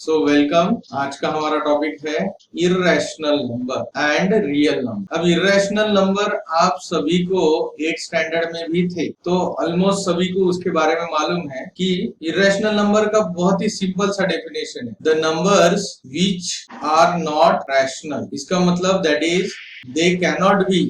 So welcome. आज का हमारा टॉपिक है irrational number and real number. अब इर्रेशनल नंबर आप सभी को 8 स्टैंडर्ड में भी थे, तो ऑलमोस्ट सभी को उसके बारे में मालूम है कि इर्रेशनल नंबर का बहुत ही सिंपल सा डेफिनेशन है, the numbers which are not rational. इसका मतलब that is they cannot be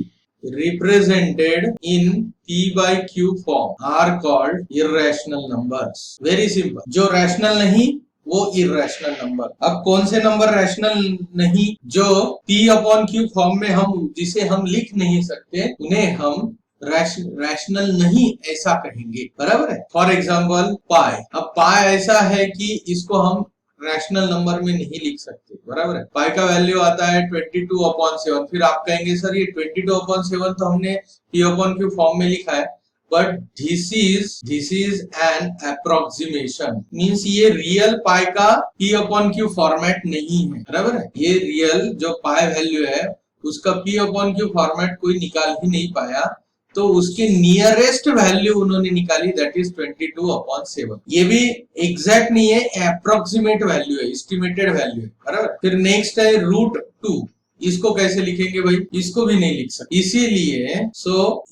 represented in p by q form are called irrational numbers. Very simple. जो रैशनल नहीं वो इर्रेशनल नंबर। अब कौन से नंबर रैशनल नहीं? जो p अपॉन q फॉर्म में जिसे हम लिख नहीं सकते उन्हें हम रैशनल नहीं ऐसा कहेंगे। बराबर है। फॉर एग्जाम्पल पाई। अब पाई ऐसा है कि इसको हम रैशनल नंबर में नहीं लिख सकते। बराबर है। पाई का वैल्यू आता है 22/7। फिर आप कहेंगे सर ये 22/7 तो हमने p अपॉन q फॉर्म में लिखा है, but this is an approximation. Means ये रियल पाई का p अपॉन q फॉर्मेट नहीं है। बराबर है। ये रियल जो पाई वैल्यू है उसका p अपॉन q फॉर्मेट कोई निकाल ही नहीं पाया, तो उसके नियरेस्ट वैल्यू उन्होंने निकाली, दैट इज 22/7। ये भी एग्जैक्ट नहीं है, अप्रोक्सीमेट वैल्यू है, एस्टिमेटेड वैल्यू है। बराबर। फिर नेक्स्ट है √2। इसको कैसे लिखेंगे भाई? इसको भी नहीं लिख सकते।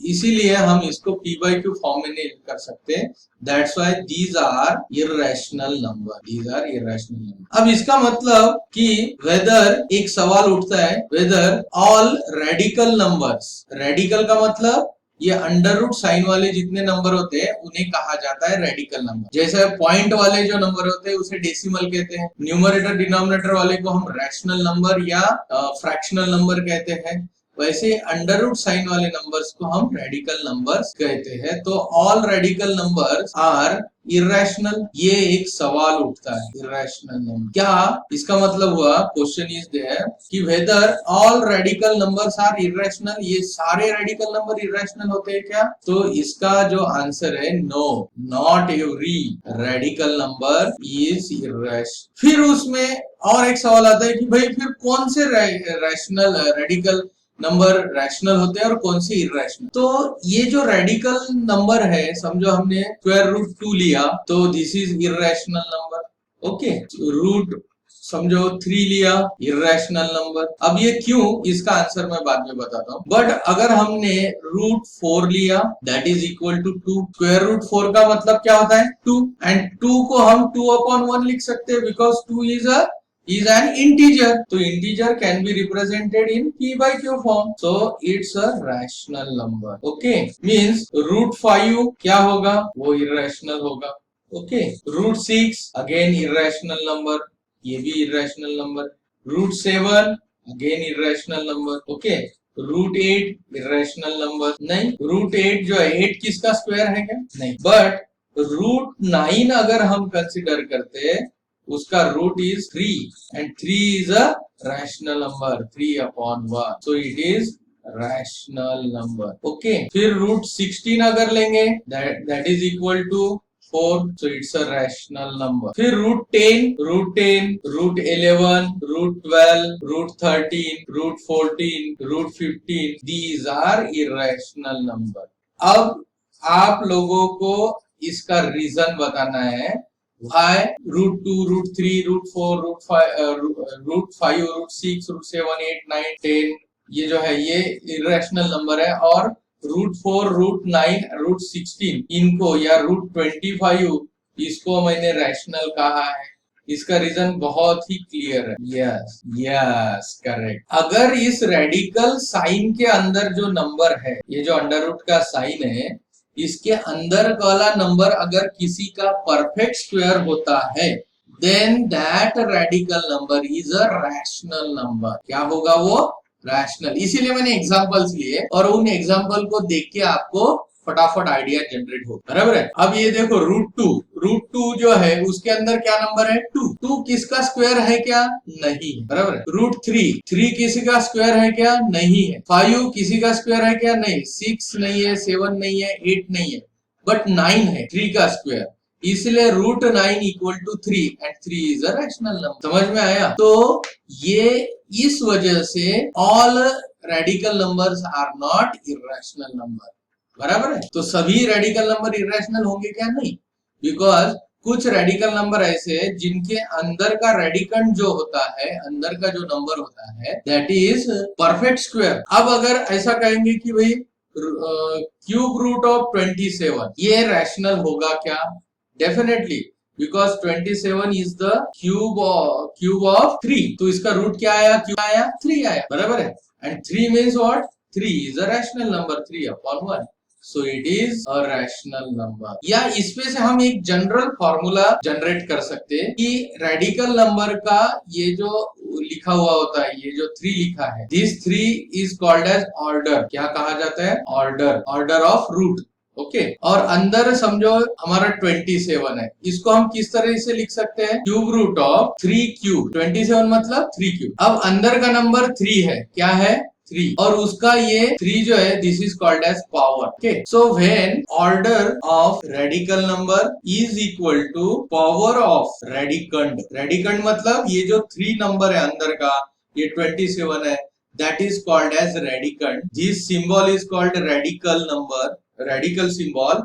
इसीलिए हम इसको p by q फॉर्म में नहीं कर सकते। That's why these are irrational number. अब इसका मतलब कि वेदर एक सवाल उठता है, whether all radical numbers, radical का मतलब ये अंडर रूट साइन वाले जितने नंबर होते हैं उन्हें कहा जाता है रेडिकल नंबर। जैसे पॉइंट वाले जो नंबर होते हैं उसे डेसिमल कहते हैं। न्यूमरेटर डिनोमिनेटर वाले को हम रैशनल नंबर या फ्रैक्शनल नंबर कहते हैं। वैसे अंडर रूट साइन वाले नंबर्स को हम रेडिकल नंबर्स कहते हैं। तो all radical numbers are irrational. ये एक सवाल उठता है, इर्रेशनल नंबर क्या? इसका मतलब हुआ, क्वेश्चन इज देयर कि whether all radical numbers are irrational. ये सारे रेडिकल नंबर इर्रेशनल होते हैं क्या? तो इसका जो आंसर है no, not every radical number is irrational. फिर उसमें और एक सवाल आता है कि भाई फिर कौन से रैशनल रेडिकल नंबर रैशनल होते हैं और कौन से इर्रेशनल? तो ये जो रेडिकल नंबर है, समझो हमने √2 लिया तो this is irrational number. Okay. Root समझो 3 लिया, इर्रेशनल नंबर। अब ये क्यों, इसका आंसर मैं बाद में बताता हूँ। बट अगर हमने √4 लिया दैट इज इक्वल टू 2। √4 का मतलब क्या होता है? 2। एंड 2 को हम 2/1 लिख सकते हैं because 2 is an integer. So integer can be represented in p by q form. So it's a rational number. Okay. Means √5 क्या होगा? वो irrational होगा. Okay. √6 again irrational number. ये भी irrational number. √7 again irrational number. Okay. √8 irrational number. नहीं, √8 जो है 8 किसका स्क्वायर है क्या? नहीं। बट √9 अगर हम कंसिडर करते हैं उसका root is 3 and 3 is a rational number, 3/1, so it is rational number. Okay. फिर √16 अगर लेंगे that is equal to 4, so it's a rational number. फिर √10, √11, √12, √13, √14, √15, these are irrational number. अब आप लोगों को इसका रीजन बताना है why √2, √3, √4, √5, √6, √7, 8, 9, 10 ये जो है ये इर्रेशनल नंबर है, और √4, √9, √16 इनको या √25 इसको मैंने रैशनल कहा है। इसका रीजन बहुत ही क्लियर है। Yes correct. अगर इस रेडिकल साइन के अंदर जो नंबर है, ये जो अंडर रूट का साइन है, इसके अंदर वाला नंबर अगर किसी का परफेक्ट स्क्वायर होता है then that radical number is a rational number. क्या होगा वो? रैशनल। इसीलिए मैंने एग्जांपल्स लिए और उन एग्जांपल को देख के आपको फटाफट आइडिया जनरेट हो। बराबर है। अब ये देखो √2 जो है उसके अंदर क्या नंबर है? 2 किसका स्क्वायर है क्या? नहीं है। बराबर है। √3 किसी का स्क्वायर है क्या? नहीं है। 5 किसी का स्क्वायर है क्या? नहीं। 6 नहीं है, 7 नहीं है, 8 नहीं है, बट 9 है 3 का स्क्वायर, इसलिए √9 equal to 3 and 3 is a rational number. समझ में आया? तो ये इस वजह से all radical numbers are not irrational number. बराबर है। तो सभी रेडिकल नंबर इर्रेशनल होंगे क्या? नहीं, बिकॉज कुछ रेडिकल नंबर ऐसे हैं जिनके अंदर का रेडिकंड जो होता है, अंदर का जो नंबर होता है, दैट इज परफेक्ट स्क्वायर। अब अगर ऐसा कहेंगे कि भाई क्यूब रूट ऑफ 27, ये रैशनल होगा क्या? Definitely, because 27 is the cube of 3, तो इसका रूट क्या आया? क्यों आया? 3 आया, बराबर है। And 3 means what? 3 is a rational number, 3/1, so it is a rational number. या इसमें से हम एक जनरल फॉर्मूला जनरेट कर सकते हैं कि रेडिकल नंबर का ये जो लिखा हुआ होता है, ये जो 3 लिखा है, this 3 is called as order. क्या कहा जाता है? Order, order of root. Okay, और अंदर समझो हमारा 27 है, इसको हम किस तरह से लिख सकते हैं? क्यूब रूट ऑफ 3 क्यूब, 27 मतलब 3 क्यूब। अब अंदर का नंबर 3 है, क्या है? 3, और उसका ये 3 जो है, this is called as power. Okay, so when order of radical number is equal to power of radicand, radicand मतलब ये जो 3 नंबर है अंदर का, ये 27 है, that is called as radicand. This symbol is called radical number, radical symbol,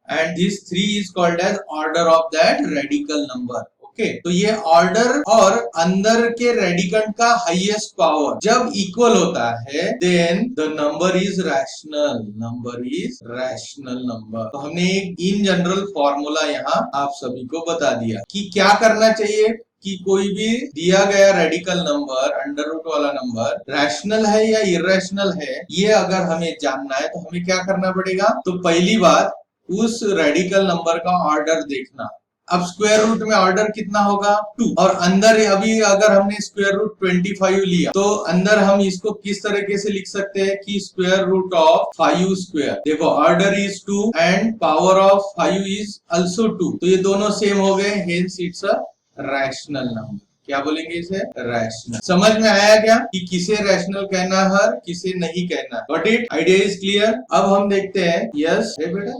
and this 3 is called as order of that radical number. Okay, तो ये ऑर्डर और अंदर के रेडिकंड का हाईएस्ट पावर जब इक्वल होता है, then the number is rational, number is rational number. तो हमने एक इन जनरल फॉर्मूला यहाँ आप सभी को बता दिया कि क्या करना चाहिए कि कोई भी दिया गया रेडिकल नंबर, अंडर रूट वाला नंबर रैशनल है या इरेशनल है, ये अगर हमें जानना है तो हमें क्या करना पड़ेगा? तो पहली बात, उस रेडिकल नंबर का ऑर्डर देखना। अब स्क्वायर रूट में ऑर्डर कितना होगा? 2, और अंदर अभी अगर हमने स्क्वायर रूट 25 लिया तो अंदर हम इसको किस तरीके से लिख सकते हैं कि स्क्वायर रूट ऑफ 5 स्क्वायर। देखो, order is 2 and power of 5 is also 2, तो ये दोनों सेम हो गए, hence it's a rational number. क्या बोलेंगे इसे? रैशनल। समझ में आया क्या कि किसे रैशनल कहना है, किसे नहीं कहना? Got it? Idea is clear? अब हम देखते हैं। यस बेटा,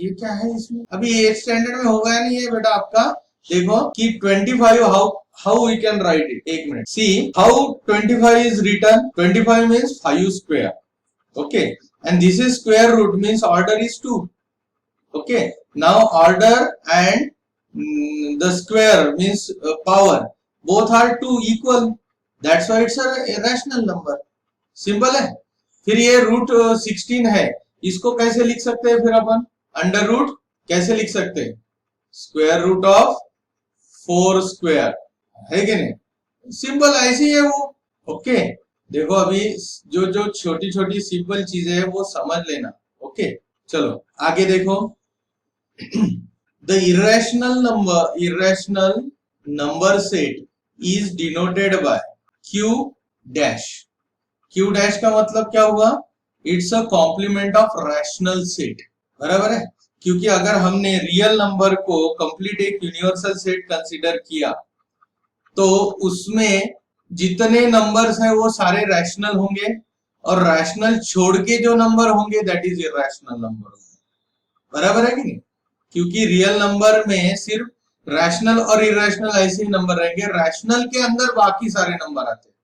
ये क्या है इसमें? अभी 8th स्टैंडर्ड में होगा नहीं ये बेटा आपका। देखो कि 25 how we can write it. एक minute, see how 25 is written. 25 means 5 square, okay, and this is square root means order is 2, okay. Now order and the square means power, both are 2 equal, that's why it's a rational number. Simple है। फिर ये root 16 है, इसको कैसे लिख सकते हैं? फिर अपन अंडर रूट कैसे लिख सकते हैं? स्क्वायर रूट ऑफ 4 स्क्वायर, है कि नहीं? सिंपल ऐसी है वो। ओके, देखो अभी जो जो छोटी छोटी सिंपल चीजें है वो समझ लेना। ओके, चलो आगे देखो। The irrational number set is denoted by Q dash. Q dash का मतलब क्या हुआ? It's a complement of rational set, बराबर है? क्योंकि अगर हमने रियल नंबर को कंप्लीट एक यूनिवर्सल सेट कंसीडर किया तो उसमें जितने नंबर्स हैं वो सारे रैशनल होंगे, और रैशनल छोड़ के जो नंबर होंगे दैट इज इरेशनल नंबर होंगे, बराबर है कि नहीं? क्योंकि रियल नंबर में सिर्फ रैशनल और इरेशनल ऐसे ही नंबर रहेंगे, रैशनल के अंदर बाकी सारे नंबर आते हैं।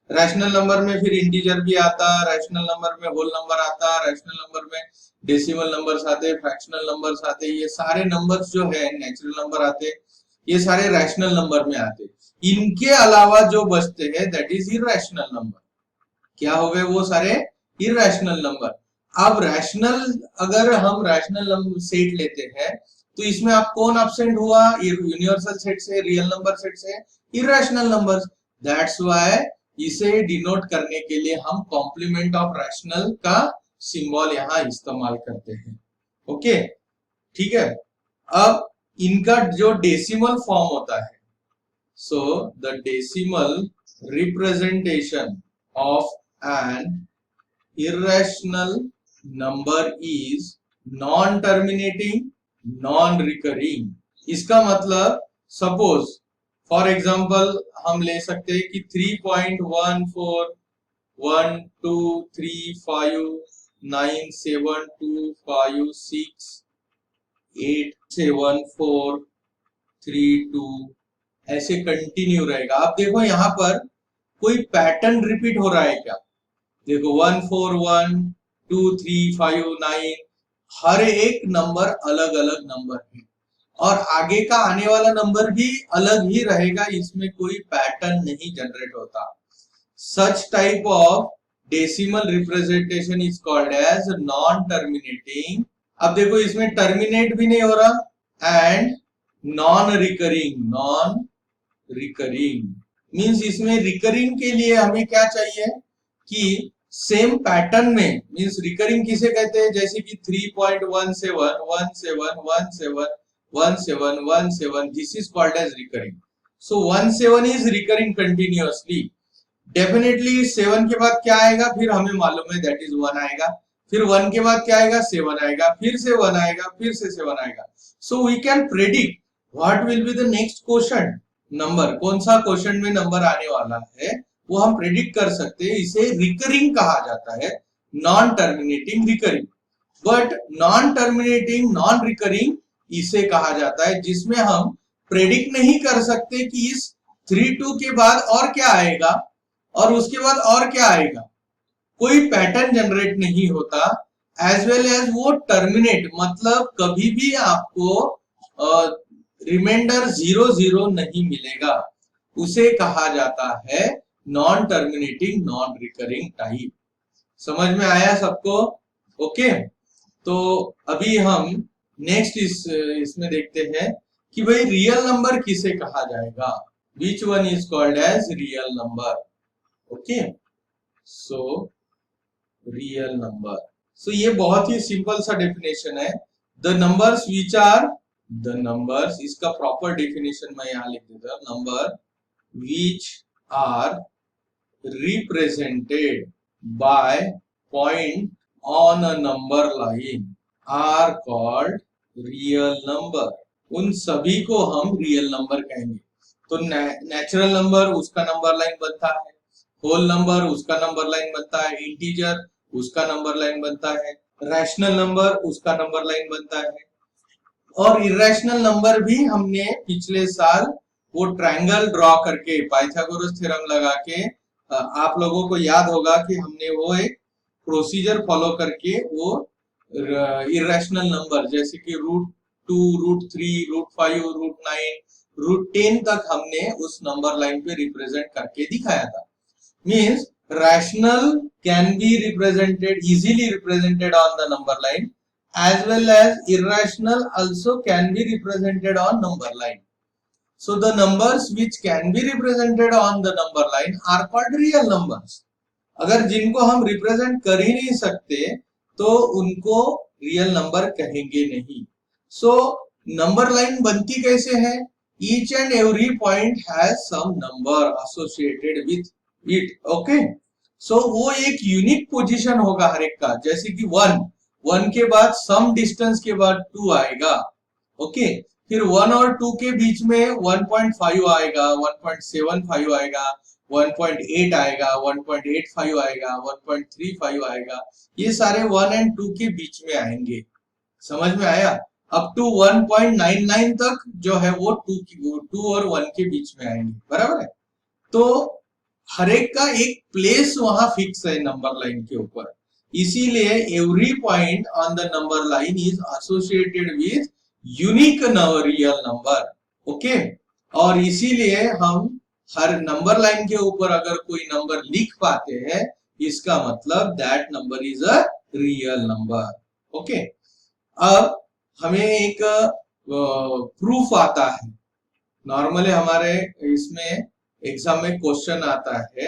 रैशनल नंबर में फिर इंटीजर भी आता, रैशनल नंबर में होल नंबर आता, रैशनल नंबर में डेसिमल नंबर्स आते, फ्रैक्शनल नंबर्स आते, ये सारे नंबर्स जो है नेचुरल नंबर आते, ये सारे रैशनल नंबर में आते। इनके अलावा जो बचते हैं दैट इज इरेशनल नंबर। क्या हो गए? वो सारे इरेशनल नंबर। अब रैशनल, अगर हम रैशनल नंबर सेट लेते हैं तो इसमें आप कौन एब्सेंट हुआ? यूनिवर्सल सेट से, रियल नंबर सेट से इरेशनल नंबर्स। दैट्स व्हाई इसे डिनोट करने के लिए हम कॉम्प्लीमेंट ऑफ रैशनल का सिंबल यहाँ इस्तेमाल करते हैं। ओके, ठीक है। अब इनका जो डेसिमल फॉर्म होता है, so the decimal representation of an irrational number is non-terminating, non-recurring। इसका मतलब सपोज फॉर एग्जांपल हम ले सकते हैं कि 3.1435293756743274332 ऐसे कंटिन्यू रहेगा। आप देखो यहाँ पर कोई पैटर्न रिपीट हो रहा है क्या? देखो 1 4 1 2 3 5 9, हर एक नंबर अलग अलग नंबर है, और आगे का आने वाला नंबर भी अलग ही रहेगा, इसमें कोई पैटर्न नहीं जनरेट होता। Such type of decimal representation is called as non terminating. अब देखो इसमें टर्मिनेट भी नहीं हो रहा एंड नॉन रिकरिंग मींस इसमें रिकरिंग के लिए हमें क्या चाहिए कि सेम पैटर्न में, मींस रिकरिंग किसे कहते हैं, जैसे कि 3.17 this is called as recurring. So 17 is recurring continuously. Definitely 7 के बाद क्या आएगा, फिर हमें मालूम है दैट इज 1 आएगा, फिर 1 के बाद क्या आएगा, 7 आएगा, फिर से 1 आएगा, फिर से 7 आएगा। So we can predict what will be the next question number, कौन सा क्वेश्चन में नंबर आने वाला है वो हम प्रेडिक्ट कर सकते हैं। इसे रिकरिंग कहा जाता है, non terminating recurring. But non terminating non recurring इसे कहा जाता है जिसमें हम प्रेडिक्ट नहीं कर सकते कि इस 3-2 के बाद और क्या आएगा और उसके बाद और क्या आएगा, कोई पैटर्न जनरेट नहीं होता। एज वेल एज वो टर्मिनेट, मतलब कभी भी आपको रिमाइंडर 0-0 नहीं मिलेगा, उसे कहा जाता है non terminating non recurring type. समझ में आया सबको? ओके, तो अभी हम नेक्स्ट इसमें देखते हैं कि भाई रियल नंबर किसे कहा जाएगा, which one is called as real number. Okay, so real number, so ये बहुत ही सिंपल सा डेफिनेशन है। The numbers which are, the numbers, इसका प्रॉपर डेफिनेशन मैं यहां लिख देता हूं, number which are represented by point on a number line are called real number। उन सभी को हम रियल नंबर कहेंगे। तो नेचुरल नंबर उसका नंबर लाइन बनता है, होल नंबर उसका नंबर लाइन बनता है, इंटीजर उसका नंबर लाइन बनता है, रैशनल नंबर उसका नंबर लाइन बनता है। और इरेशनल नंबर भी हमने पिछले साल वो ट्रायंगल ड्रॉ करके पाइथागोरस थ्योरम लगा के, आप लोगों को याद होगा कि हमने वो एक प्रोसीजर फॉलो करके वो इरेशनल नंबर जैसे कि √2, √3, √5, √9, √10 तक हमने उस नंबर लाइन पे रिप्रेजेंट करके दिखाया था। Means rational can be represented, easily represented on the number line, as well as irrational also can be represented on number line. So the numbers which can be represented on the number line are called real numbers. अगर जिनको हम represent कर ही नहीं सकते तो उनको real number कहेंगे नहीं। सो नंबर लाइन बनती कैसे है, each and every point has some number associated with it. Okay, so वो एक यूनिक पोजीशन होगा हर एक का, जैसे कि 1 के बाद सम डिस्टेंस के बाद 2 आएगा। ओके, फिर 1 और 2 के बीच में 1.5 आएगा, 1.75 आएगा, 1.8 आएगा, 1.85 आएगा, 1.35 आएगा। ये सारे 1 और 2 के बीच में आएंगे। समझ में आया? अप टू 1.99 तक जो है वो 2 और 1 के बीच में आएंगे, बराबर है। तो हर एक का एक प्लेस वहां फिक्स है नंबर लाइन के ऊपर, इसीलिए every point on the number line is associated with unique real number. Okay, और इसीलिए हम हर नंबर लाइन के ऊपर अगर कोई नंबर लिख पाते हैं, इसका मतलब that number is a real number. Okay, अब हमें एक प्रूफ आता है। नॉर्मली हमारे इसमें एग्जाम में क्वेश्चन आता है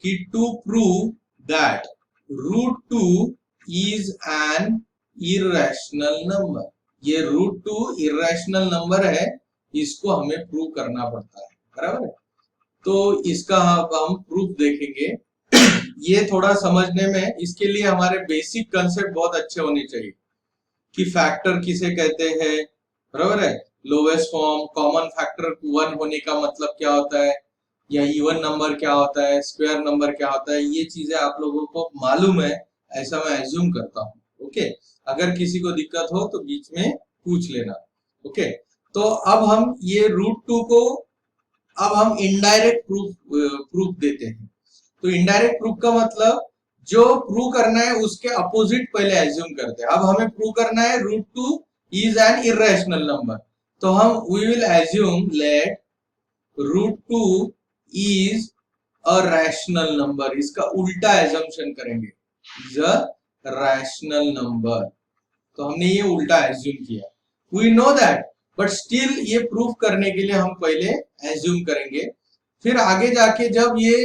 कि to prove that √2 is an irrational number। ये √2 इरेशनल नंबर है, इसको हमें प्रूव करना पड़ता है, बराबर है। तो इसका हम प्रूफ देखेंगे। ये थोड़ा समझने में, इसके लिए हमारे बेसिक कंसेप्ट बहुत अच्छे होने चाहिए कि फैक्टर किसे कहते हैं, बराबर है। लोवेस्ट फॉर्म, कॉमन फैक्टर 1 होने का मतलब क्या होता है, या इवन नंबर क्या होता है, स्क्वायर नंबर क्या होता है, ये चीजें आप लोगों को मालूम है, ऐसा मैं एज्यूम करता हूँ। ओके, अगर किसी को दिक्कत हो तो बीच में पूछ लेना। ओके, तो अब हम ये √2 को अब हम इनडायरेक्ट प्रूफ देते हैं। तो इनडायरेक्ट प्रूफ का मतलब जो प्रूव करना है उसके अपोजिट पहले एज्यूम करते हैं। अब हमें प्रूव करना है √2 इज एन इरेशनल नंबर, तो हम we will assume let √2 is a rational number, इसका उल्टा एजम्पशन करेंगे, इज अ रैशनल नंबर। तो हमने ये उल्टा एज्यूम किया, we know that, but still ये प्रूफ करने के लिए हम पहले एज्यूम करेंगे, फिर आगे जाके जब ये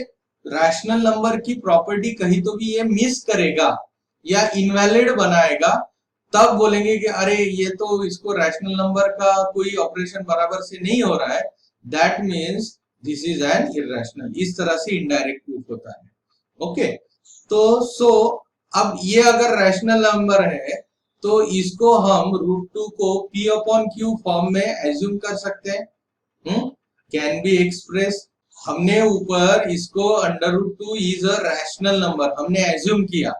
रैशनल नंबर की प्रॉपर्टी कहीं तो भी ये मिस करेगा या इनवैलिड बनाएगा, तब बोलेंगे कि अरे ये तो इसको रैशनल नंबर का कोई ऑपरेशन बराबर से नहीं हो रहा है, that means this is an irrational. इस तरह से इनडायरेक्ट प्रूफ होता है। ओके, तो अब ये अगर रैशनल नंबर है तो इसको हम √2 को P/Q फॉर्म में एज्यूम कर सकते हैं, कैन बी एक्सप्रेस। हमने ऊपर इसको √2 इज अ रैशनल नंबर हमने एज्यूम किया,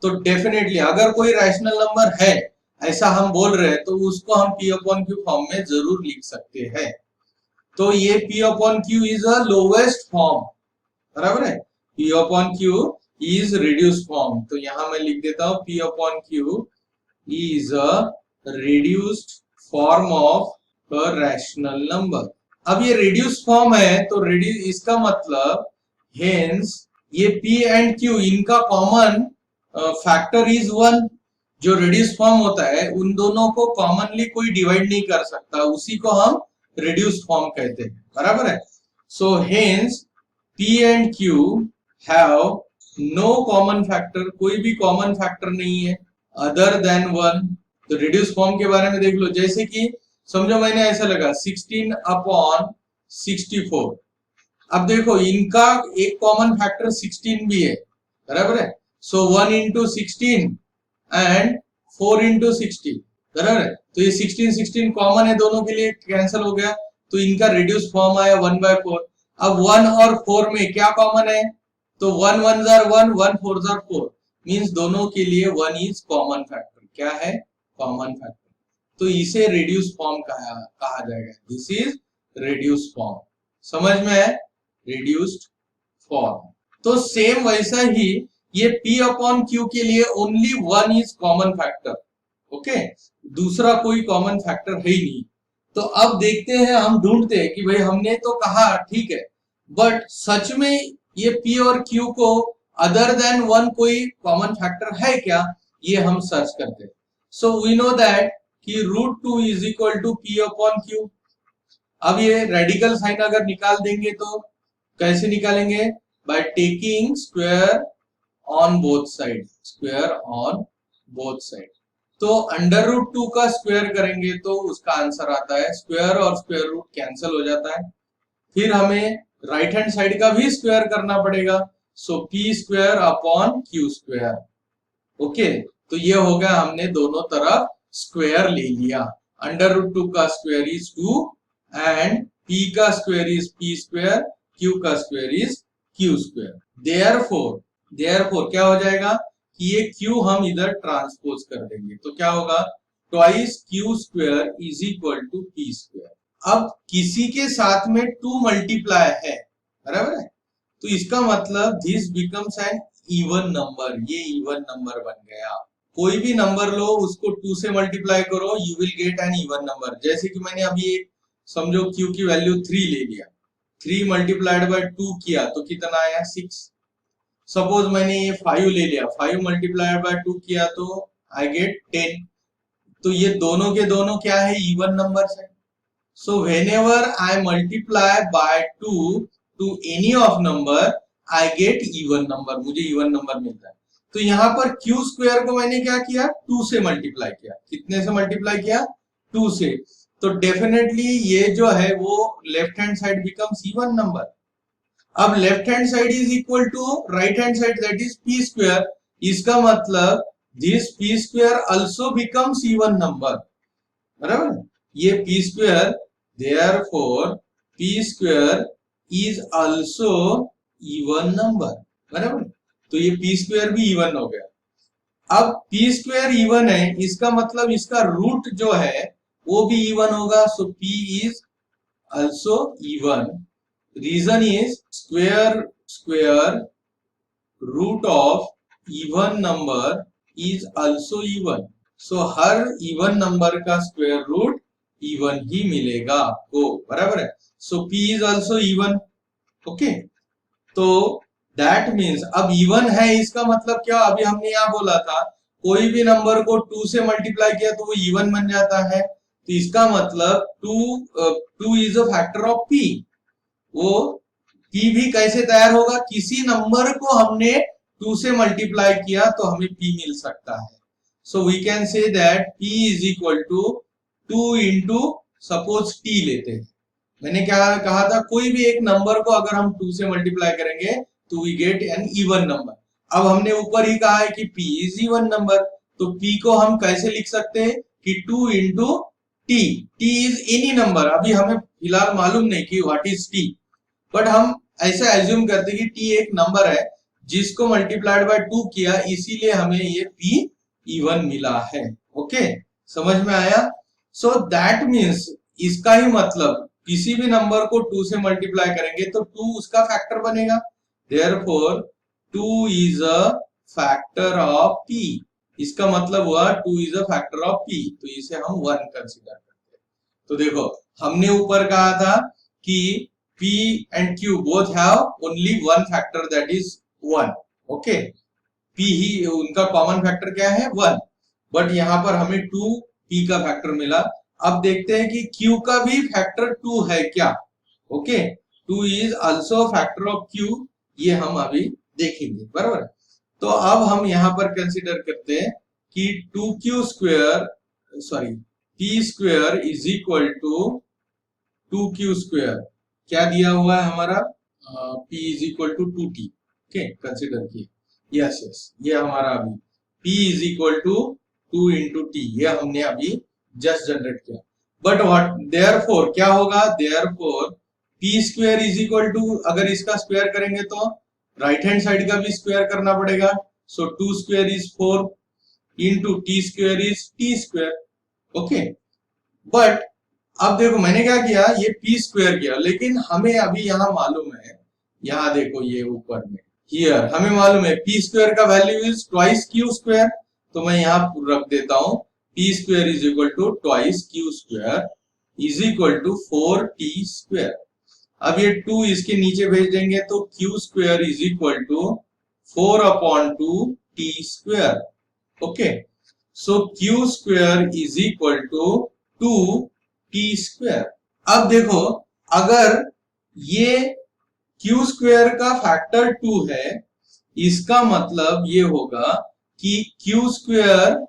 तो डेफिनेटली अगर कोई रैशनल नंबर है ऐसा हम बोल रहे हैं तो उसको हम P/Q फॉर्म में जरूर लिख सकते हैं। तो ये P/Q is a lowest form, बराबर है, P/Q इज रिड्यूस्ड फॉर्म। तो यहां मैं लिख देता हूं P/Q is a reduced form of a rational number। अब ये reduced form है तो इसका मतलब hence ये P and Q इनका कॉमन फैक्टर इज 1। जो reduced form होता है उन दोनों को कॉमनली कोई डिवाइड नहीं कर सकता, उसी को हम reduced form कहते हैं, बराबर है। so hence P and Q have no common factor, कोई भी कॉमन फैक्टर नहीं है अदर देन 1। तो रिड्यूस फॉर्म के बारे में देख लो, जैसे कि समझो मैंने ऐसा लगा 16/64। अब देखो इनका एक कॉमन फैक्टर 16 भी है, बराबर है। सो 1 into 16 एंड 4 into 60, बराबर है। तो ये 16 कॉमन है, दोनों के लिए कैंसिल हो गया, तो इनका रिड्यूस फॉर्म आया 1/4। अब 1 और 4 में क्या कॉमन है, तो 1 1 जार 1, 1 4 जार 4, मीन्स दोनों के लिए 1 इज कॉमन फैक्टर। क्या है, कॉमन फैक्टर। तो इसे रिड्यूस फॉर्म कहा जाएगा, दिस इज रिड्यूस फॉर्म। समझ में है, रिड्यूस्ड फॉर्म। तो सेम वैसा ही ये P/Q के लिए only 1 is common factor. Okay, दूसरा कोई कॉमन फैक्टर है ही नहीं। तो अब देखते हैं, हम ढूंढते हैं कि भाई हमने तो कहा ठीक है, बट सच में ये P और Q को अदर देन 1 कोई कॉमन फैक्टर है क्या, ये हम सर्च करते हैं। सो वी नो दैट कि √2 इज इक्वल टू P/Q। अब ये रेडिकल साइन अगर निकाल देंगे तो कैसे निकालेंगे, by taking square on both side, square on both side. तो √2 का स्क्वायर करेंगे तो उसका आंसर आता है, स्क्वायर और स्क्वायर रूट कैंसिल हो जाता है। फिर हमें राइट हैंड साइड का भी स्क्वायर करना पड़ेगा, सो P²/Q²। ओके, तो ये हो गया, हमने दोनों तरफ स्क्वायर ले लिया। √2 का स्क्वायर इज 2 एंड P का स्क्वायर इज P², Q का स्क्वायर इज Q²। देयरफॉर क्या हो जाएगा कि ये Q हम इधर ट्रांसपोज कर देंगे, तो क्या होगा, twice Q² is equal to P²। अब किसी के साथ में 2 मल्टीप्लाई है, बराबर है, तो इसका मतलब this becomes N even number, ये इवन नंबर बन गया। कोई भी नंबर लो उसको 2 से मल्टीप्लाई करो, you will get an even number. जैसे कि मैंने अभी समझो Q की वैल्यू 3 ले लिया, 3 मल्टीप्लाइड बाय 2 किया तो कितना आया, 6। सपोज मैंने ये 5 ले लिया, 5 मल्टीप्लाइड बाय 2 किया तो आई गेट 10। तो ये दोनों के दोनों क्या है, इवन नंबर्स है। So whenever I multiply by 2 to any of number, I get even number, मुझे even number मिलता है। तो यहाँ पर Q² को मैंने क्या किया, 2 से मल्टीप्लाई किया। कितने से मल्टीप्लाई किया, 2 से। तो डेफिनेटली ये जो है वो left hand side becomes even number. अब left hand side is equal to right hand side, that is P²। इसका मतलब this P² also becomes even number, बराबर। ये P², therefore P² is also even number, बराबर। तो ये P² भी even हो गया। अब P² इवन है, इसका मतलब इसका रूट जो है वो भी इवन होगा, so P is also even। Reason is square root of even number is also even। So हर इवन नंबर का स्क्वायर रूट इवन ही मिलेगा आपको, बराबर है। So P is also even, okay. तो दैट मीन्स अब इवन है, इसका मतलब क्या, अभी हमने यहाँ बोला था कोई भी नंबर को 2 से मल्टीप्लाई किया तो वो इवन बन जाता है, तो इसका मतलब 2 is a factor of P। वो P भी कैसे तैयार होगा, किसी नंबर को हमने 2 से मल्टीप्लाई किया तो हमें P मिल सकता है। So we can say that P is equal to 2 into suppose T लेते हैं। मैंने क्या कहा था, कोई भी एक नंबर को अगर हम 2 से मल्टीप्लाई करेंगे तो we get an even number. अब हमने ऊपर ही कहा है कि P इज इवन नंबर, तो P को हम कैसे लिख सकते हैं कि 2 into T। T is any number, अभी हमें फिलहाल मालूम नहीं कि व्हाट इज T, बट हम ऐसे एज्यूम करते हैं कि T एक नंबर है जिसको मल्टीप्लाइड बाय 2 किया, इसीलिए हमें ये P इवन मिला है। ओके, समझ में आया। सो दैट मीन्स इसका ही मतलब किसी भी नंबर को 2 से मल्टीप्लाई करेंगे तो 2 उसका फैक्टर बनेगा, therefore 2 is a factor of P। इसका मतलब हुआ 2 is a factor of P, तो इसे हम 1 कंसीडर करते हैं। तो देखो हमने ऊपर कहा था कि P and Q both have only one factor, that is 1, okay. P ही उनका कॉमन फैक्टर क्या है, 1, बट यहाँ पर हमें 2 P का फैक्टर मिला। अब देखते हैं कि Q का भी फैक्टर 2 है क्या, okay. 2 is also factor of Q, ये हम अभी देखेंगे, बराबर। तो अब हम यहाँ पर कंसीडर करते हैं कि 2Q square sorry P square is equal to 2Q square, क्या दिया हुआ है हमारा, P is equal to 2T, okay, consider किए। यस यस, ये हमारा अभी P is equal to 2 into T, ये हमने अभी जस्ट जनरेट किया। बट व्हाट, देयरफॉर क्या होगा, therefore P square is equal to, अगर इसका स्क्वायर करेंगे तो राइट हैंड साइड का भी स्क्वायर करना पड़ेगा। सो 2 square is 4 into T square is T square, okay. But अब देखो मैंने क्या किया, ये P स्क्वायर किया, लेकिन हमें अभी यहाँ मालूम है, यहाँ देखो ये ऊपर में हियर हमें मालूम है P स्क्वायर का value is twice Q square, तो मैं यहाँ रख देता हूँ P square is equal to twice Q square is equal to 4T square. अब ये 2 इसके नीचे भेज देंगे तो Q square is equal to 4 upon 2 T square, okay. So Q square is equal to 2 T square. अब देखो अगर ये Q स्क्वायर का फैक्टर 2 है, इसका मतलब ये होगा कि Q square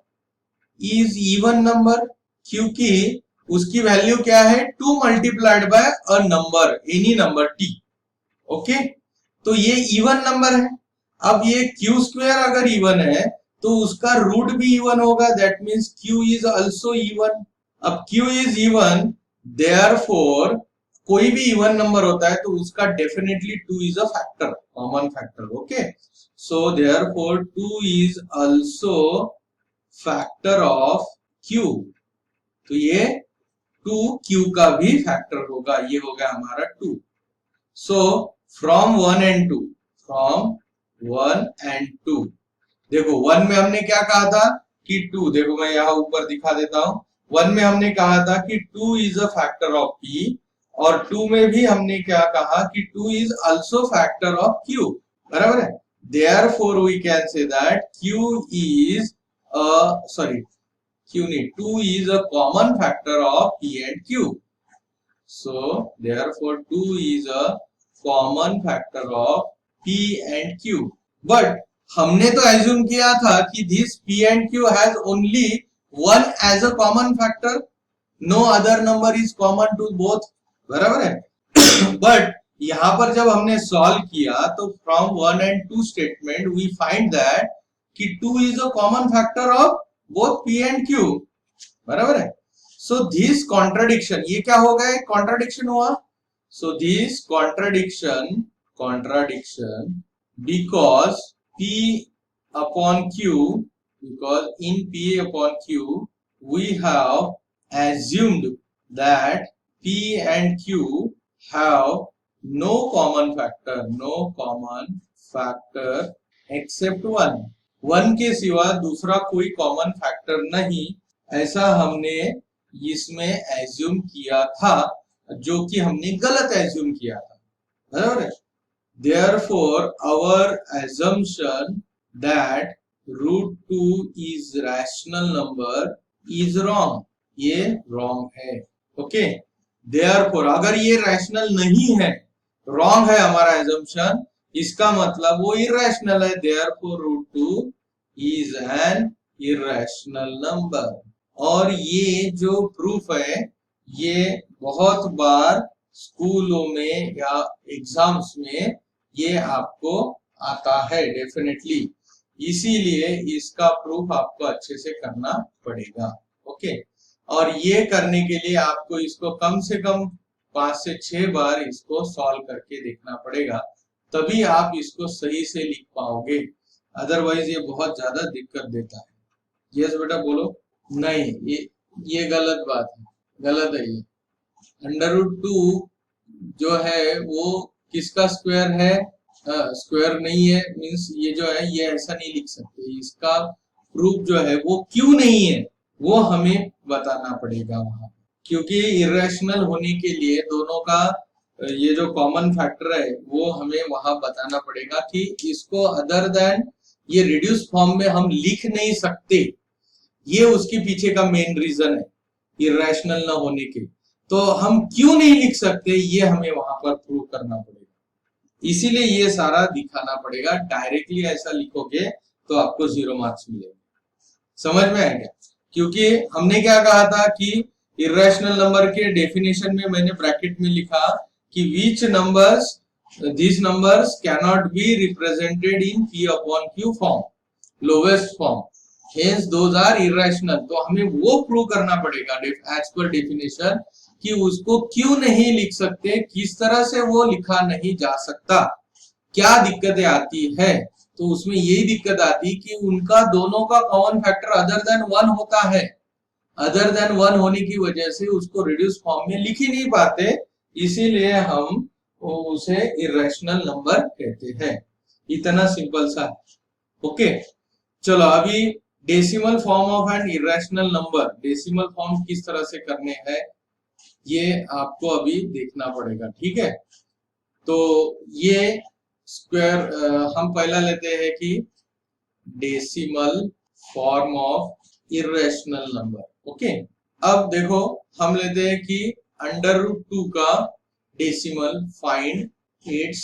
is even number, क्योंकि उसकी वैल्यू क्या है, 2 multiplied by a number, any number T, okay. तो ये इवन नंबर है। अब ये Q स्क्वायर अगर इवन है तो उसका रूट भी इवन होगा, that means Q is also even. अब Q इज इवन, देयरफॉर कोई भी इवन नंबर होता है तो उसका definitely 2 is a factor, common factor, okay. So therefore 2 is also factor of Q, तो ये 2Q का भी फैक्टर होगा, ये होगा हमारा 2। So from 1 and 2, from 1 and 2, देखो 1 में हमने क्या कहा था कि 2, देखो मैं यहाँ ऊपर दिखा देता हूं, 1 में हमने कहा था कि 2 is a factor of P, और 2 में भी हमने क्या कहा कि 2 is also factor of Q, बराबर है। Therefore we can say that Q is sorry Q नहीं, 2 is a common factor of P and Q. So therefore 2 is a common factor of P and Q. But हमने तो assume किया था कि this P and Q has only one as a common factor. No other number is common to both. बराबर है। But यहाँ पर जब हमने solve किया तो from 1 and 2 statement we find that कि 2 is a common factor of both P and Q, बराबर है। सो दिस कॉन्ट्राडिक्शन, ये क्या हो गया, कॉन्ट्राडिक्शन हुआ। So this contradiction because P upon Q, because in P upon Q we have assumed that P and Q have no common factor except 1 के सिवा दूसरा कोई कॉमन फैक्टर नहीं, ऐसा हमने इसमें एज्यूम किया था, जो कि हमने गलत एज्यूम किया था, बराबर है। Therefore, our assumption that √2 is rational number is wrong. ये wrong है, ओके। Therefore, अगर ये rational नहीं है, wrong है हमारा assumption, इसका मतलब वो irrational है। Therefore, √2 is an irrational number. और ये जो प्रूफ है, ये बहुत बार स्कूलों में या एग्जाम्स में ये आपको आता है डेफिनेटली, इसीलिए इसका प्रूफ आपको अच्छे से करना पड़ेगा, ओके। और ये करने के लिए आपको इसको कम से कम 5 से 6 बार इसको सॉल्व करके देखना पड़ेगा, तभी आप इसको सही से लिख पाओगे, अदरवाइज ये बहुत ज्यादा दिक्कत देता है। यस बेटा बोलो। नहीं, ये गलत बात है, गलत है ये। √2 जो है वो किसका स्क्वायर है? स्क्वायर नहीं है, मींस ये जो है ये ऐसा नहीं लिख सकते। इसका प्रूफ जो है वो क्यों नहीं है, वो हमें बताना पड़ेगा वहां, क्योंकि इरेशनल होने के लिए दोनों का ये जो कॉमन फैक्टर है वो हमें वहां बताना पड़ेगा कि इसको अदर देन ये रिड्यूस फॉर्म में हम लिख नहीं सकते। ये उसके पीछे का मेन रीजन है इरेशनल ना होने के। तो हम क्यों नहीं लिख सकते, ये हमें वहां पर प्रूव करना पड़ेगा, इसीलिए ये सारा दिखाना पड़ेगा। डायरेक्टली ऐसा लिखोगे तो आपको 0 मार्क्स मिलेंगे। समझ में आएगा? क्योंकि हमने क्या कहा था कि इरेशनल नंबर के डेफिनेशन में मैंने ब्रैकेट में लिखा कि विच numbers these numbers cannot be represented in p upon q form, lowest form, hence those are irrational। तो हमें वो प्रूव करना पड़ेगा एज पर डेफिनेशन कि उसको क्यों नहीं लिख सकते, किस तरह से वो लिखा नहीं जा सकता, क्या दिक्कतें आती है। तो उसमें यही दिक्कत आती कि उनका दोनों का कॉमन फैक्टर अदर देन 1 होता है। अदर देन 1 होने की वजह से उसको रिड्यूस फॉर्म में लिख ही नहीं पाते, इसीलिए हम उसे इरेशनल नंबर कहते हैं। इतना सिंपल सा, ओके। चलो अभी decimal form of an irrational number, decimal form किस तरह से करने हैं ये आपको अभी देखना पड़ेगा, ठीक है। तो ये स्क्वायर हम पहला लेते हैं कि decimal form of irrational number, okay. अब देखो हम लेते हैं कि √2 का decimal, find its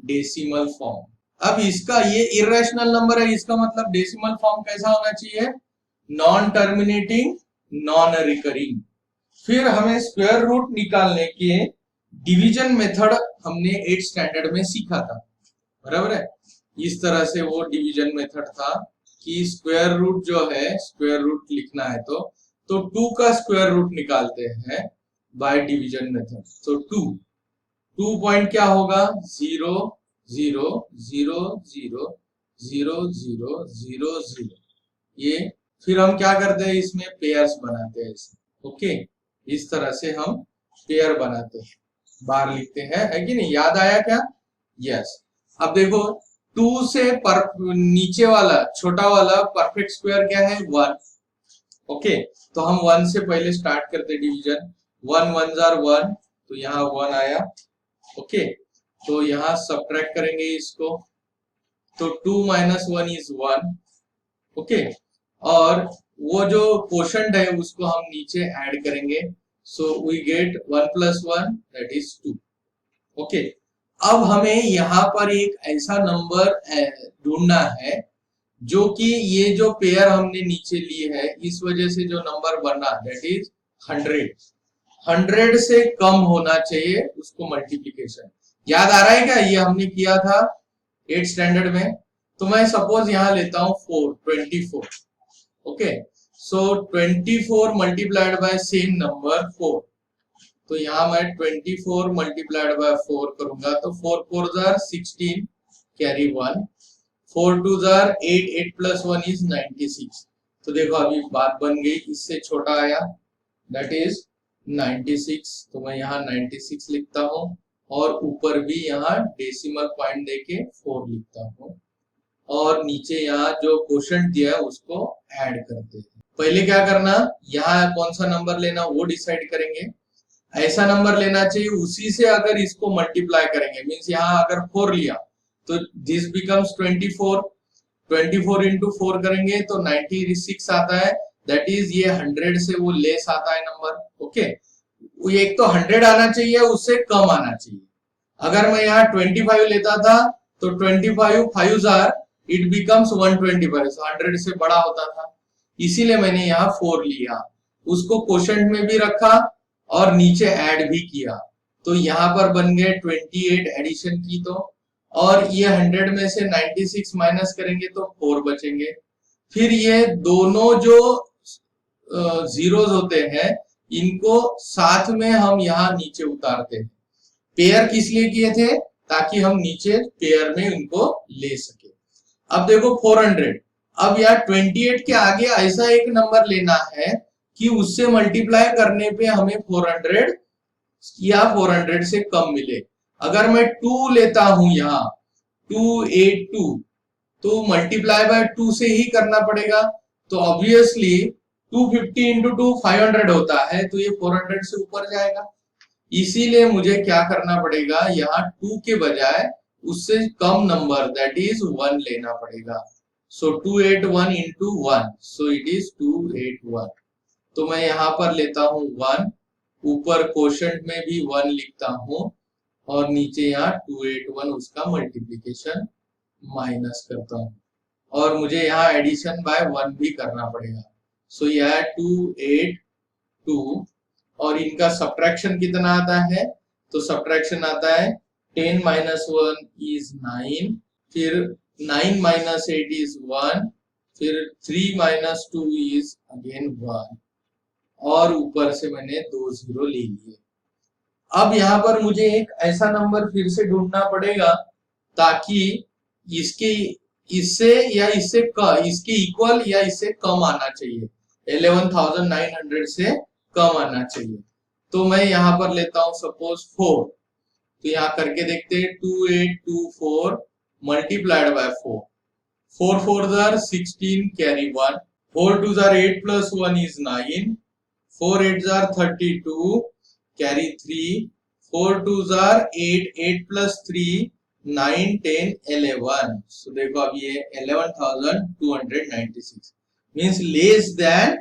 decimal form. अब इसका ये इरेशनल नंबर है, इसका मतलब डेसिमल फॉर्म कैसा होना चाहिए? Non terminating, non recurring. फिर हमें स्क्वायर रूट निकालने के डिवीजन मेथड हमने 8th स्टैंडर्ड में सीखा था, बराबर है। इस तरह से वो डिवीजन मेथड था कि स्क्वायर रूट जो है, स्क्वायर रूट लिखना है तो 2 का स्क्वायर रूट निकालते हैं बाय डिवीजन मेथड। तो 2 पॉइंट क्या होगा? 0 0 0 0 0 0 0 0। ये फिर हम क्या करते हैं, इसमें पेयर्स बनाते हैं, ओके। इस तरह से हम पेयर बनाते हैं, बाहर लिखते हैं, है कि नहीं? याद आया क्या? यस। अब देखो 2 से नीचे वाला छोटा वाला परफेक्ट स्क्वायर क्या है? 1, ओके। तो हम 1 से पहले स्टार्ट करते डिवीजन। 1 1s are 1, तो यहाँ 1 आया, ओके। तो यहाँ सब्ट्रैक्ट करेंगे इसको, तो 2 - 1 is 1, ओके। और वो जो कोशेंट है उसको हम नीचे ऐड करेंगे, so we get 1 + 1 that is 2, okay. अब हमें यहाँ पर एक ऐसा नंबर ढूंढना है जो कि ये जो पेयर हमने नीचे ली है इस वजह से जो नंबर बना दैट इज 100। 100 से कम होना चाहिए उसको मल्टीप्लिकेशन। याद आ रहा है क्या? ये हमने किया था 8th स्टैंडर्ड में। तो मैं सपोज यहाँ लेता हूँ 24, okay. So 24 multiplied by same number 4, तो यहाँ मैं 24 मल्टीप्लाइड बाय 4 करूंगा, तो 4 4s are 16, carry 1, 4 2s are 8, 8 + 1 is 96। तो देखो अभी बात बन गई, इससे छोटा आया दैट इज 96, तो मैं यहाँ 96 लिखता हूँ और ऊपर भी यहाँ डेसिमल पॉइंट देके 4 लिखता हूँ और नीचे यहाँ जो क्वोशंट दिया है उसको ऐड करते हैं। पहले क्या करना, यहाँ कौन सा नंबर लेना वो डिसाइड करेंगे। ऐसा नंबर लेना चाहिए उसी से अगर इसको मल्टीप्लाई करेंगे, मीन्स यहाँ अगर 4 लिया तो दिस बिकम्स 24, 24 इंटू 4 करेंगे तो 96 आता है, दैट इज ये 100 से वो लेस आता है नंबर। ओके, एक तो 100 आना चाहिए, उससे कम आना चाहिए। अगर मैं यहाँ 25 लेता था तो 25 5 जार इट बिकम्स 125, 100 से बड़ा होता था, इसीलिए मैंने यहाँ 4 लिया, उसको क्वोशंट में भी रखा और नीचे ऐड भी किया, तो यहाँ पर बन गए 28 एडिशन की तो, और ये 100 में से 96 माइनस करेंगे तो 4 बचेंगे। फिर ये दोनों जो जीरोस होते हैं इनको साथ में हम यहाँ नीचे उतारते हैं। पेयर किस लिए किए थे, ताकि हम नीचे पेयर में उनको ले सके। अब देखो 400, अब यार 28 के आगे ऐसा एक नंबर लेना है कि उससे मल्टीप्लाई करने पे हमें 400 या 400 से कम मिले। अगर मैं 2 लेता हूं यहाँ 282, तो मल्टीप्लाई बाय 2 से ही करना पड़ेगा, तो ऑब्वियसली 250 इंटू 2 500 होता है, तो ये 400 से ऊपर जाएगा। इसीलिए मुझे क्या करना पड़ेगा, यहाँ 2 के बजाय उससे कम नंबर दैट इज 1 लेना पड़ेगा। सो 281 इंटू 1, सो इट इज 281। तो मैं यहाँ पर लेता हूँ 1, ऊपर क्वोशंट में भी 1 लिखता हूँ और नीचे यहाँ 281 उसका मल्टीप्लीकेशन माइनस करता हूँ, और मुझे यहाँ एडिशन बाय 1 भी करना पड़ेगा। सो यह 282 और इनका सब्ट्रैक्शन कितना आता है, तो सब्ट्रैक्शन आता है 10 माइनस 1 इज 9, फिर 9 माइनस 8 इज 1, फिर 3 माइनस 2 इज अगेन 1, और ऊपर से मैंने 2 जीरो ले लिए। अब यहाँ पर मुझे एक ऐसा नंबर फिर से ढूंढना पड़ेगा ताकि इसके इससे या इससे इसके इक्वल या इससे कम आना चाहिए, 11,900 से कम आना चाहिए। तो मैं यहाँ पर लेता हूं सपोज 4, तो यहाँ करके देखते हैं 2824 multiplied by 4, 4 4 jar 16 carry 1, 4 2 jar 8 plus 1 is 9, 4 8 jar 32 carry 3, 4 2 jar 8, 8 plus 3 9 10 11। सो देखो अब ये 11,296 मीन्स लेस देन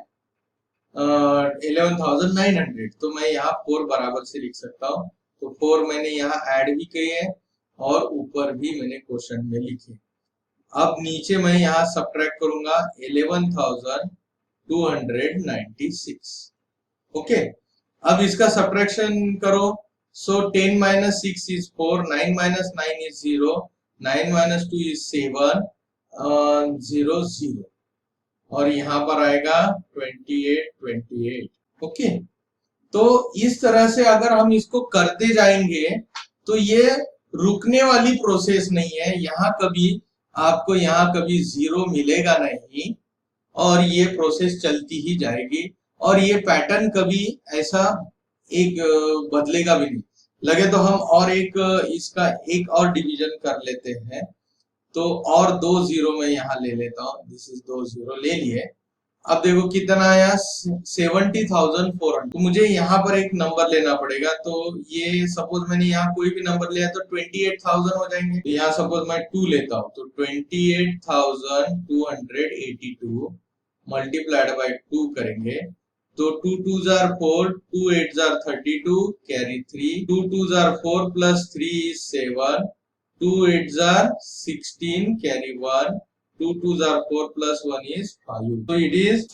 11,900, तो मैं यहाँ 4 बराबर से लिख सकता हूँ। तो 4 मैंने यहाँ ऐड भी किए हैं और ऊपर भी मैंने क्वेश्चन में लिखे। अब नीचे मैं यहाँ सब्ट्रैक्ट करूंगा 11,296। ओके, अब इसका सब्ट्रैक्शन करो। सो 10 minus 6 is 4, 9 minus 9 is 0, 9 minus 2 is 7, 0 0, और यहाँ पर आएगा 28 28। ओके, तो इस तरह से अगर हम इसको करते जाएंगे तो ये रुकने वाली प्रोसेस नहीं है, यहाँ कभी आपको यहाँ कभी जीरो मिलेगा नहीं, और ये प्रोसेस चलती ही जाएगी, और ये पैटर्न कभी ऐसा एक बदलेगा भी नहीं। लगे तो हम और एक इसका एक और डिवीजन कर लेते हैं, तो और 2 जीरो मैं यहाँ ले लेता हूँ, दिस इज 2 जीरो ले लिए। अब देखो कितना आया 70,400, तो मुझे यहाँ पर एक नंबर लेना पड़ेगा, तो ये सपोज मैंने यहाँ कोई भी नंबर लिया तो 28,000 हो जाएंगे। तो यहाँ सपोज मैं 2 लेता हूँ, तो 28,282 मल्टीप्लाइड बाय 2 करेंगे, तो 2 2 jar 4, 2 8 jar 32 carry 3, 2 2 jar 4 plus 3 is 7, 2 8 jar 16 carry 1, 2 2 jar 4 plus 1 is 5, तो इट इज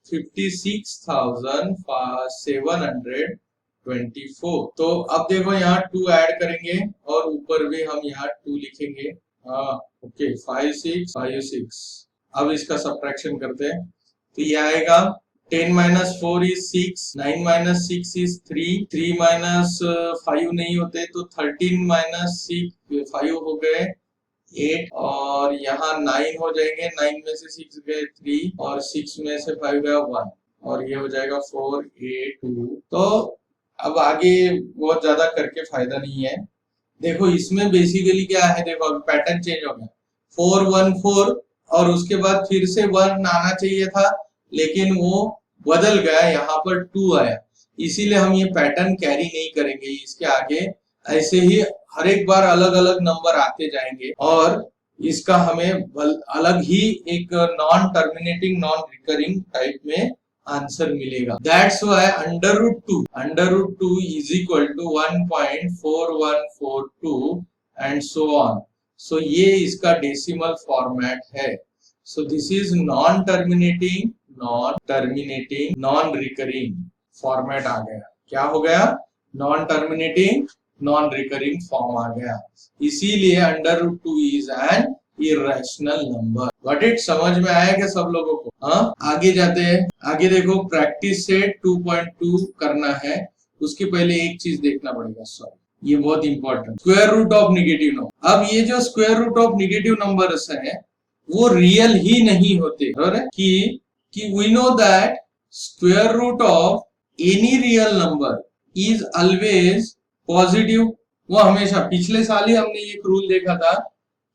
56,724। तो अब देखो यहाँ 2 ऐड करेंगे और ऊपर भी हम यहाँ 2 लिखेंगे। ओके, 5 6 5 6। अब इसका सब्ट्रैक्शन करते हैं, तो ये आएगा 10 minus 4 is 6, 9 minus 6 is 3, 3 minus 5 नहीं होते तो 13 माइनस 6 5 हो गए 8, और यहाँ 9 हो जाएंगे, 9 में से 6 गए 3, और 6 में से 5 गया 1, और ये हो जाएगा 4 8 2। तो अब आगे बहुत ज्यादा करके फायदा नहीं है। देखो इसमें बेसिकली क्या है, देखो अभी पैटर्न चेंज हो गया, 4 1 4 और उसके बाद फिर से 1 आना चाहिए था, लेकिन वो बदल गया, यहाँ पर 2 आया, इसीलिए हम ये पैटर्न कैरी नहीं करेंगे इसके आगे। ऐसे ही हर एक बार अलग अलग नंबर आते जाएंगे और इसका हमें अलग ही एक non terminating non recurring type में आंसर मिलेगा। That's why under root 2 is equal to 1.4142 and so on. So ये इसका डेसिमल फॉर्मेट है। So this is non terminating non recurring format आ गया। क्या हो गया? Non terminating non recurring form आ गया। इसीलिए under root 2 is an irrational number. What it समझ में आया क्या सब लोगों को? हाँ, आगे जाते हैं। आगे देखो, प्रैक्टिस से 2.2 करना है, उसके पहले एक चीज देखना पड़ेगा। सॉरी, ये बहुत important, square root of negative number. अब ये जो square root of negative numbers है वो रियल ही नहीं होते। कि we know that square root of any real number is always positive. वो हमेशा, पिछले साल ही हमने एक रूल देखा था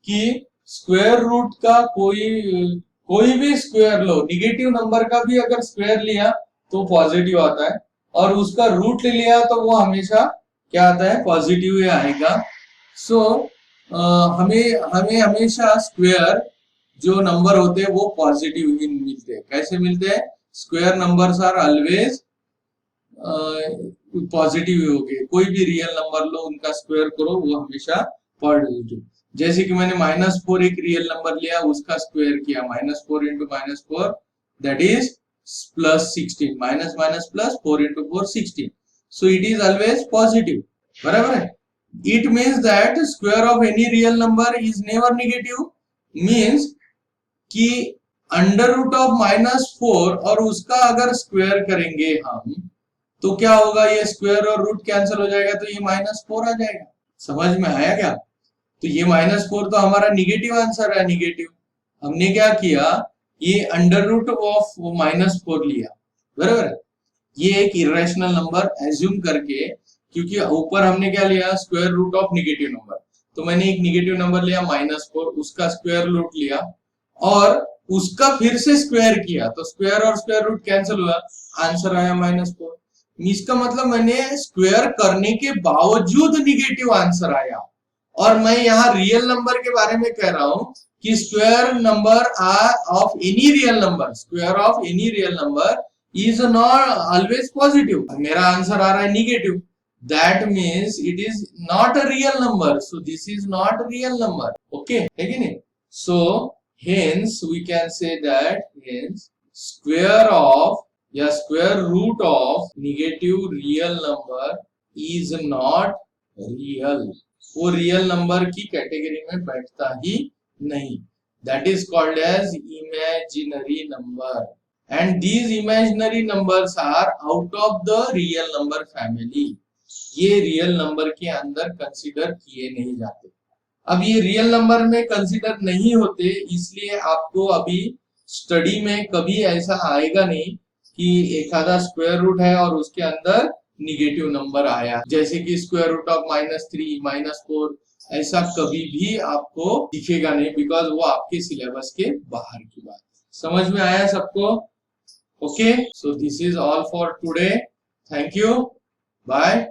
कि स्क्वायर रूट का कोई भी स्क्वायर लो, नेगेटिव नंबर का भी अगर स्क्वायर लिया तो पॉजिटिव आता है, और उसका रूट ले लिया तो वो हमेशा क्या आता है? पॉजिटिव ही आएगा। सो हमें हमेशा स्क्वायर जो नंबर होते हैं वो पॉजिटिव ही मिलते हैं। कैसे मिलते हैं? Square numbers are always positive ही होंगे। कोई भी रियल नंबर लो, उनका स्क्वायर करो, वो हमेशा पॉजिटिव। जैसे कि मैंने -4 एक रियल नंबर लिया, उसका स्क्वायर किया, -4 into -4 that is +16, minus minus plus 4 into 4 16, so it is always positive। बराबर है? It means that square of any real number is never negative, means कि अंडर रूट ऑफ -4 और उसका अगर स्क्वायर करेंगे हम तो क्या होगा? ये स्क्वायर और रूट कैंसिल हो जाएगा, तो ये -4 आ जाएगा। समझ में आया क्या? तो ये -4 तो हमारा निगेटिव आंसर है। निगेटिव हमने क्या किया? ये अंडर रूट ऑफ -4 लिया, बराबर। ये एक इरेशनल नंबर एज्यूम करके, क्योंकि ऊपर हमने क्या लिया? Square root of negative number. तो मैंने एक नेगेटिव नंबर लिया -4, उसका स्क्वायर रूट लिया और उसका फिर से स्क्वायर किया, तो स्क्वायर और स्क्वायर रूट कैंसिल हुआ, आंसर आया -4। इसका मतलब मैंने स्क्वायर करने के बावजूद निगेटिव आंसर आया। और मैं यहाँ रियल नंबर के बारे में कह रहा हूँ कि square number of any real number, square of any real number is not always positive. मेरा आंसर आ रहा है negative, that means it is not a real number, so this is not a real number. Okay, है कि नहीं? सो hence we can say that hence square of या square root of negative real number is not real। वो real number की category में बैठता ही नहीं। That is called as imaginary number, and these imaginary numbers are out of the real number family। ये real number के अंदर consider किए नहीं जाते। अब ये रियल नंबर में कंसीडर नहीं होते, इसलिए आपको अभी स्टडी में कभी ऐसा आएगा नहीं कि एक आधा स्क्वायर रूट है और उसके अंदर निगेटिव नंबर आया, जैसे कि स्क्वायर रूट ऑफ -3, -4, ऐसा कभी भी आपको दिखेगा नहीं, बिकॉज वो आपके सिलेबस के बाहर की बात। समझ में आया सबको? Okay, so this is all for today. Thank you, bye.